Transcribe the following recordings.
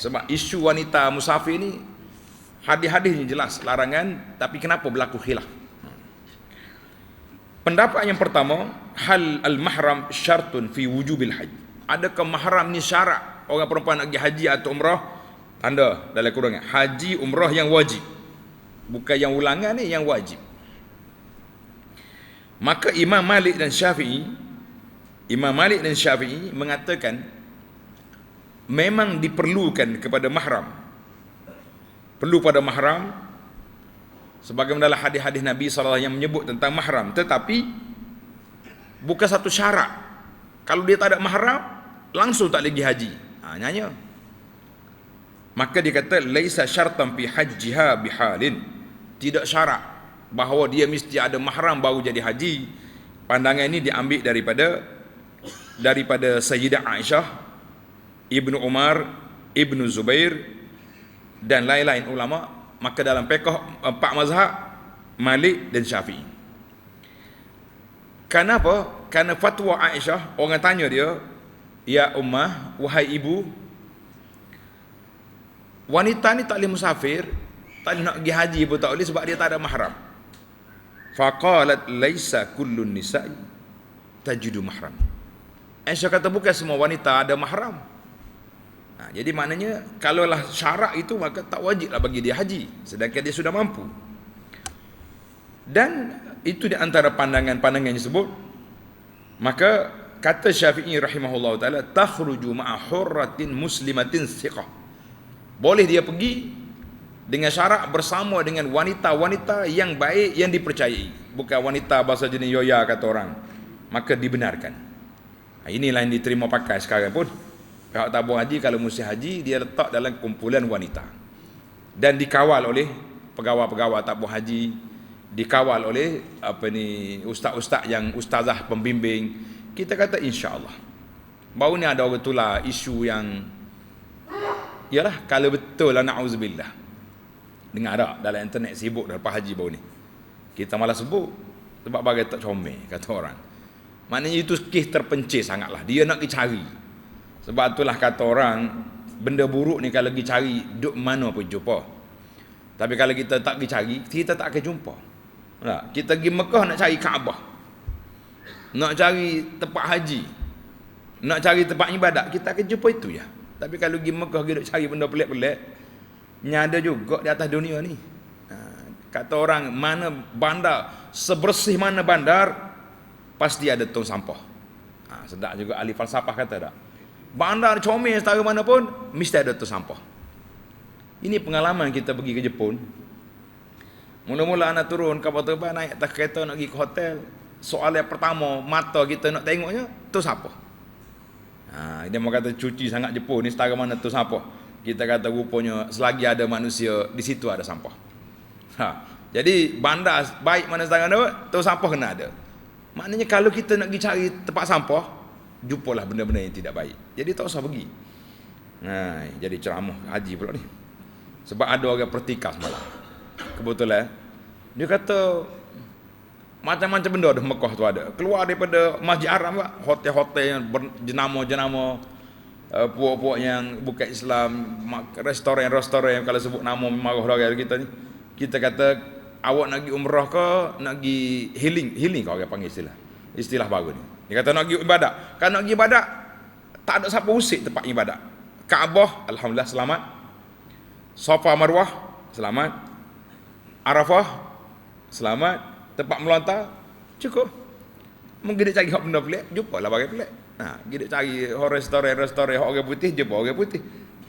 Sebab isu wanita musafir ni hadis-hadisnya jelas larangan, tapi kenapa berlaku khilaf? Pendapat yang pertama, hal al-mahram syartun fi wujubil haji. Adakah mahram ni syarat orang perempuan nak pergi haji atau umrah? Tanda dalam kurungan haji umrah yang wajib. Bukan yang ulangan ni, yang wajib. Maka Imam Malik dan Syafi'i mengatakan memang diperlukan kepada mahram. Perlu pada mahram sebagaimana dalam hadis-hadis Nabi SAW yang menyebut tentang mahram, tetapi bukan satu syarat. Kalau dia tak ada mahram, langsung tak lagi haji. Nanya. Maka dia kata laisa syartan fi hajjiha bihalin. Tidak syarat bahawa dia mesti ada mahram baru jadi haji. Pandangan ini diambil daripada Sayyidah Aisyah, Ibnu Umar, Ibnu Zubair dan lain-lain ulama. Maka dalam fiqh 4 mazhab, Malik dan Syafi'i. Kenapa? Kerana fatwa Aisyah, orang tanya dia, ya ummah, wahai ibu, wanita ni tak boleh musafir, tak boleh nak pergi haji pun tak boleh sebab dia tak ada mahram. Faqalat laisa kullun nisa'i tajidu mahram. Aisyah kata bukan semua wanita ada mahram. Jadi maknanya kalaulah syarat itu, maka tak wajiblah bagi dia haji sedangkan dia sudah mampu. Dan itu di antara pandangan-pandangan yang disebut. Maka kata Syafi'i rahimahullah taala, takhruju ma'a hurratin muslimatin thiqah. Boleh dia pergi dengan syarat bersama dengan wanita-wanita yang baik, yang dipercayai, bukan wanita bahasa jenis yoya kata orang, maka dibenarkan. Inilah yang diterima pakai sekarang pun. Kalau tabung haji, kalau musim haji, dia letak dalam kumpulan wanita dan dikawal oleh pegawai-pegawai tabung haji, dikawal oleh ustaz-ustaz yang ustazah pembimbing. Kita kata insya-Allah. Baru ni ada orang tular isu yang yalah, kalau betul lah, na'udzubillah. Dengar tak dalam internet sibuk dah lepas haji baru ni. Kita malah sebut sebab bagai tak comel kata orang. Maknanya itu kes terpencil sangatlah. Dia nak pergi cari. Sebab itulah kata orang, benda buruk ni kalau pergi cari, duk mana pun jumpa. Tapi kalau kita tak pergi cari, kita tak akan jumpa. Kita pergi Mekah nak cari Kaabah, nak cari tempat haji, nak cari tempat ibadat, kita akan jumpa itu ya. Tapi kalau pergi Mekah, pergi nak cari benda pelik-pelik, nyada juga di atas dunia ni. Kata orang, mana bandar, sebersih mana bandar, pasti ada tong sampah. Sedap juga ahli falsafah kata tak? Bandar comel setara mana pun, mesti ada tong sampah. Ini pengalaman kita pergi ke Jepun. Mula-mula anak turun kapal terbang, naik atas kereta nak pergi ke hotel. Soalan yang pertama, mata kita nak tengoknya, tong sampah. Dia mau kata cuci sangat Jepun ni, setara mana tong sampah. Kita kata rupanya selagi ada manusia, di situ ada sampah. Jadi bandar baik mana setara mana, tong sampah kena ada. Maknanya kalau kita nak pergi cari tempat sampah, jumpalah benda-benda yang tidak baik. Jadi tak usah pergi. Jadi ceramah haji pula ni. Sebab ada orang pertikas malam. Kebetulan dia kata macam-macam benda dah Mekah tu ada. Keluar daripada Masjid Haram lah, hotel-hotel yang jenama-jenama, puak-puak yang bukan Islam, restoran-restoran yang kalau sebut nama marah orang kita ni. Kita kata awak nak pergi umrah ke nak pergi healing kau orang panggil istilah baru ni. Dia kata nak pergi ibadat. Kalau nak pergi ibadat, tak ada siapa usik tempat ibadat. Kaabah, alhamdulillah selamat. Safa Marwah, selamat. Arafah, selamat. Tempat melontar, cukup. Mungkin dia cari benda pelik, jumpalah bagai pelik. Kita cari restoran orang putih, jumpa orang putih.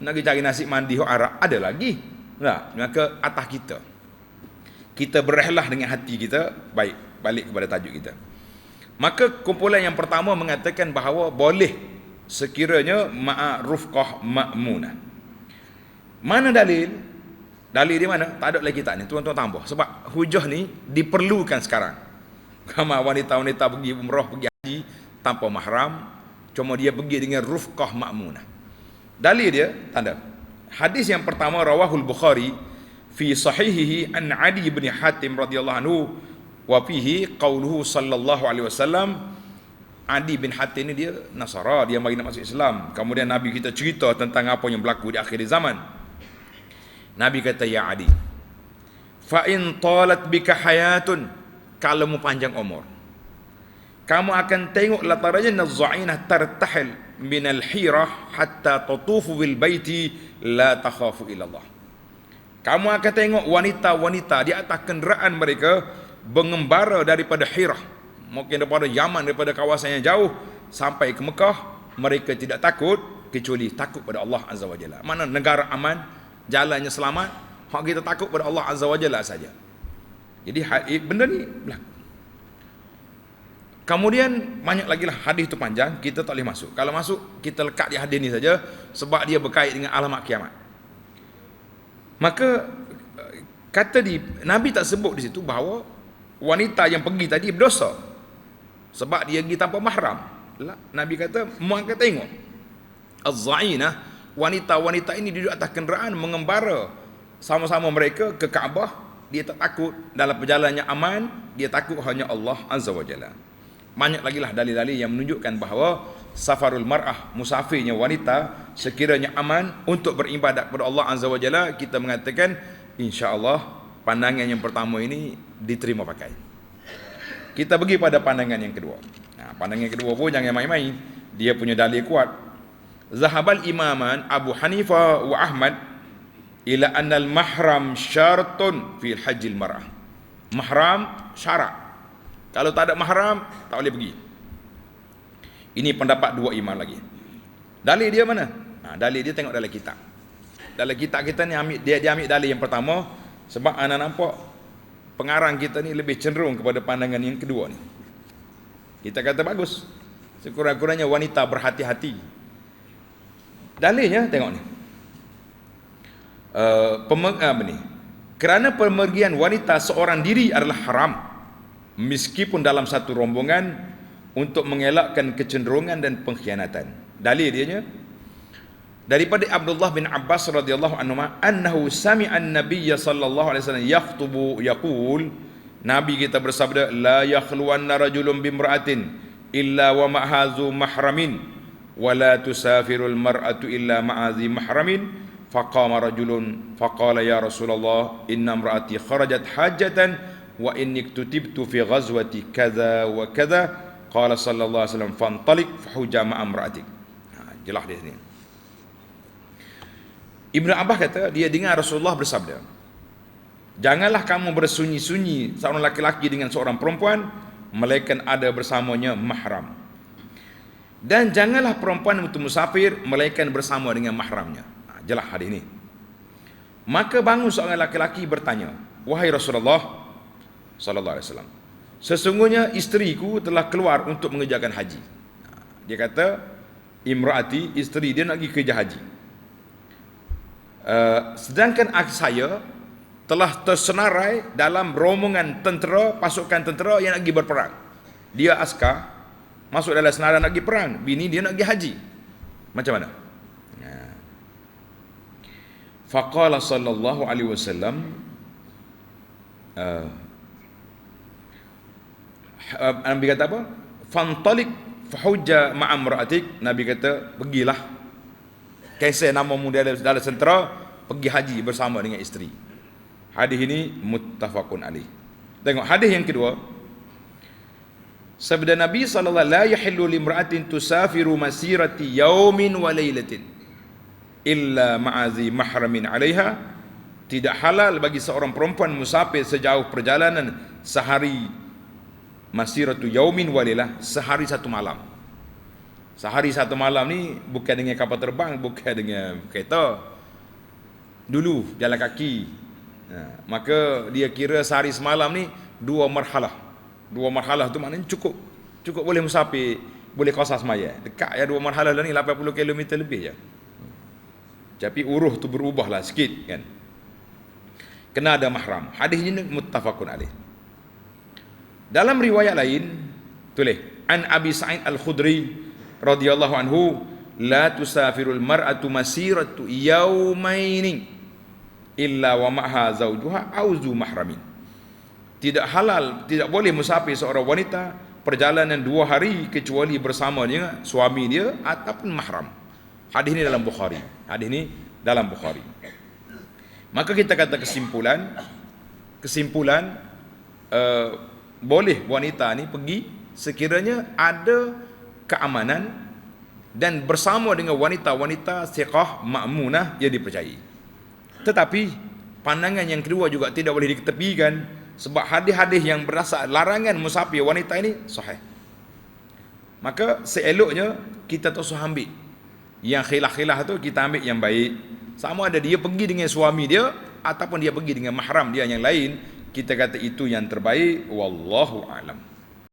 Nak pergi cari nasi mandi Arab, ada lagi. Maka atas kita berehlah dengan hati kita, baik, balik kepada tajuk kita. Maka kumpulan yang pertama mengatakan bahawa boleh sekiranya ma'a rufqah ma'munah. Mana dalil? Dalil di mana? Tak ada lagi kitab ni, tuan-tuan tambah. Sebab hujah ni diperlukan sekarang. Ramai wanita-wanita pergi umrah, pergi haji tanpa mahram, cuma dia pergi dengan rufqah ma'munah. Dalil dia, tanda. Hadis yang pertama rawahul Bukhari fi sahihihi an Ali bin Hatim radhiyallahu anhu wa fihi qauluhu sallallahu alaihi wasallam Adi bin Hatim ni dia Nasara, dia mari nak masuk Islam. Kemudian Nabi kita cerita tentang apa yang berlaku di akhir zaman. Nabi kata, ya Adi, fa in talat bika hayatun, kalau mu panjang umur, kamu akan tengok latarajana az-za'inah tartahil min al-hirah hatta tatufu bil baiti la takhafu illa Allah. Kamu akan tengok wanita-wanita di atas kenderaan mereka mengembara daripada Hirah, mungkin daripada Yaman, daripada kawasan yang jauh sampai ke Mekah. Mereka tidak takut kecuali takut pada Allah Azza wa Jalla. Mana negara aman, jalannya selamat, hak kita takut pada Allah Azza wa Jalla saja. Jadi benda ni berlaku. Kemudian banyak lagi lah, hadis itu panjang, kita tak boleh masuk. Kalau masuk, kita lekat di hadis ni saja sebab dia berkait dengan alamat kiamat. Maka kata Nabi tak sebut di situ bahawa wanita yang pergi tadi berdosa sebab dia pergi tanpa mahram. Nabi kata, mu akan tengok az-za'inah, wanita-wanita ini duduk atas kenderaan mengembara sama-sama mereka ke Kaabah. Dia tak takut, dalam perjalanannya aman, dia takut hanya Allah Azza wa Jalla. Banyak lagi lah dalil-dalil yang menunjukkan bahawa safarul mar'ah, musafirnya wanita, sekiranya aman untuk beribadat kepada Allah Azza wa Jalla, kita mengatakan insya-Allah pandangan yang pertama ini diterima pakai. Kita pergi pada pandangan yang kedua. Pandangan yang kedua pun jangan main-main, dia punya dalil kuat. Zahabal imaman Abu Hanifah wa Ahmad ila annal mahram syartun fil hajjil mar'ah. Mahram syarat. Kalau tak ada mahram, tak boleh pergi. Ini pendapat dua imam lagi. Dalil dia mana? Dalil dia tengok dalam kitab. Dalam kitab kita ni dia ambil dalil yang pertama sebab anda nampak pengarang kita ni lebih cenderung kepada pandangan yang kedua ni. Kita kata bagus. Sekurang-kurangnya wanita berhati-hati. Dalilnya tengok ni. Kerana pemergian wanita seorang diri adalah haram, meskipun dalam satu rombongan, untuk mengelakkan kecenderungan dan pengkhianatan. Dalil dianya daripada Abdullah bin Abbas radhiyallahu anhu annahu sami'a an-nabiy sallallahu alaihi wasallam yakhutubu yaqul, Nabi kita bersabda, la yakhluwanna rajulun bimra'atin illa wa ma'hazu mahramin wa la tusafirul mar'atu illa ma'azi mahramin. Faqama rajulun faqala ya Rasulullah inna imra'ati kharajat hajatan wa inni kutibtu fi ghazwati kadza wa kadza. Qala sallallahu alaihi wasallam fantalik fahuja ma'a imra'atik. Jelas di sini. Ibnu Abbas kata dia dengar Rasulullah bersabda, janganlah kamu bersunyi-sunyi seorang laki-laki dengan seorang perempuan melainkan ada bersamanya mahram. Dan janganlah perempuan itu musafir melainkan bersama dengan mahramnya. Jelas hadis ini. Maka bangun seorang laki-laki bertanya, wahai Rasulullah sallallahu alaihi wasallam, sesungguhnya isteriku telah keluar untuk mengerjakan haji. Dia kata imraati, isteri dia nak pergi kerja haji. Sedangkan saya telah tersenarai dalam rombongan tentera, pasukan tentera yang nak pergi berperang. Dia askar, masuk dalam senarai nak pergi perang. Bini dia nak pergi haji. Macam mana? Faqala sallallahu alaihi wasallam, Nabi kata apa? Fantalik fahujja ma'a imra'atik. Nabi kata pergilah, kisah namamu dalam tentera, pergi haji bersama dengan isteri. Hadis ini muttafaqun alaih. Tengok hadis yang kedua. Sabda Nabi sallallahu alaihi wasallam, la yahillu limra'atin tusafiru masirati yaumin wa lailatin illa ma'azi mahramin 'alaiha. Tidak halal bagi seorang perempuan musafir sejauh perjalanan sehari, masiratu yaumin wa lailah, sehari satu malam. Sehari satu malam ni bukan dengan kapal terbang, bukan dengan kereta. Dulu jalan kaki. Maka dia kira sehari semalam ni dua marhalah. Dua marhalah tu maknanya cukup boleh musafir, boleh qasas semaya. Dekat ya dua marhalah ni 80 km lebih je. Tapi uruh tu berubahlah sikit kan. Kena ada mahram. Hadis ini muttafaqun alaih. Dalam riwayat lain tulis an Abi Sa'id Al-Khudri radhiyallahu anhu, la tusafirul mar'atu masiratu yaumaini illa wa ma'ha zawjuha aw zu mahramin. Tidak halal, tidak boleh musafir seorang wanita perjalanan 2 hari kecuali bersama dengan suami dia ataupun mahram. Hadis ini dalam Bukhari. Hadis ini dalam Bukhari. Maka kita kata kesimpulan boleh wanita ni pergi sekiranya ada keamanan dan bersama dengan wanita-wanita thiqah ma'munah yang dipercayai. Tetapi pandangan yang kedua juga tidak boleh diketepikan, sebab hadis-hadis yang berasal larangan musafir wanita ini sahih. Maka seeloknya kita tak usah ambil yang khilaf-khilaf tu, kita ambil yang baik. Sama ada dia pergi dengan suami dia ataupun dia pergi dengan mahram dia yang lain, kita kata itu yang terbaik. Wallahu a'lam.